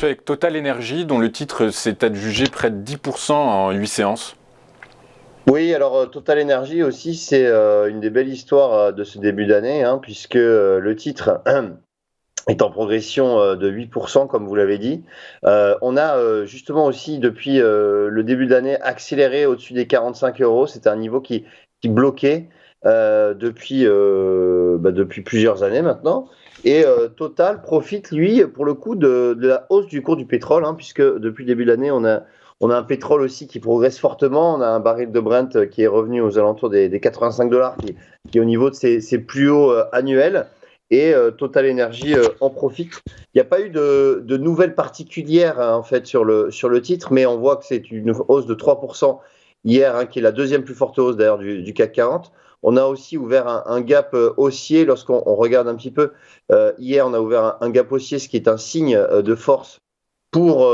fait avec Total Energy, dont le titre s'est adjugé près de 10% en 8 séances? Oui, alors Total Energy aussi, c'est une des belles histoires de ce début d'année, hein, puisque le titre est en progression de 8%, comme vous l'avez dit. On a justement aussi, depuis le début d'année, accéléré au-dessus des 45 euros. C'était un niveau qui bloquait depuis plusieurs années maintenant. Et Total profite, lui, pour le coup, de la hausse du cours du pétrole, hein, puisque depuis le début de l'année, on a un pétrole aussi qui progresse fortement. On a un baril de Brent qui est revenu aux alentours des 85 dollars, qui est au niveau de ses plus hauts annuels. Et Total Energy en profite. Il n'y a pas eu de nouvelles particulières, hein, en fait, sur le titre, mais on voit que c'est une hausse de 3% hier, hein, qui est la deuxième plus forte hausse d'ailleurs du CAC 40. On a aussi ouvert un gap haussier lorsqu'on regarde un petit peu. Hier, on a ouvert un gap haussier, ce qui est un signe de force pour,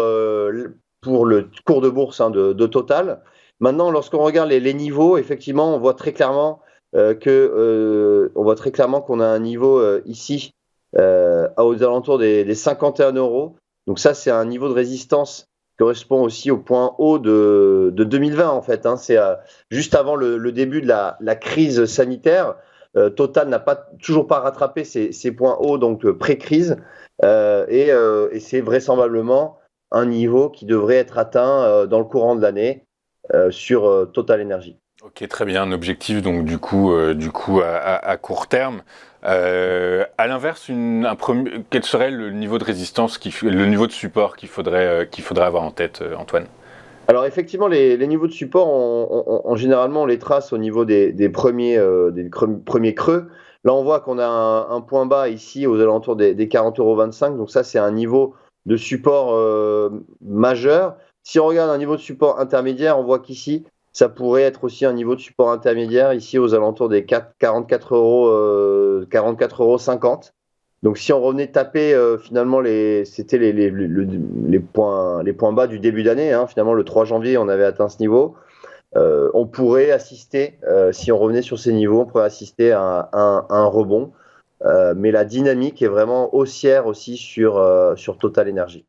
pour le cours de bourse, hein, de Total. Maintenant, lorsqu'on regarde les niveaux, effectivement, on voit très clairement qu'on a un niveau ici aux alentours des 51 euros. Donc ça, c'est un niveau de résistance qui correspond aussi au point haut de 2020 en fait, hein. C'est juste avant le début de la crise sanitaire. Total n'a toujours pas rattrapé ses points hauts, donc pré-crise, et c'est vraisemblablement un niveau qui devrait être atteint dans le courant de l'année sur Total Energy. Ok, très bien. Un objectif donc du coup à court terme. À l'inverse, quel serait le niveau de résistance, le niveau de support qu'il faudrait avoir en tête, Antoine? Alors effectivement, les niveaux de support, généralement, on les trace au niveau des premiers creux. Là, on voit qu'on a un point bas ici aux alentours des 40,25 €. Donc ça, c'est un niveau de support majeur. Si on regarde un niveau de support intermédiaire, on voit qu'ici, ça pourrait être aussi un niveau de support intermédiaire, ici aux alentours des 44 euros, 44,50 €. Donc si on revenait taper finalement c'était les points bas du début d'année, hein, finalement le 3 janvier on avait atteint ce niveau, on pourrait assister, si on revenait sur ces niveaux, on pourrait assister à un rebond, mais la dynamique est vraiment haussière aussi sur Total Energy.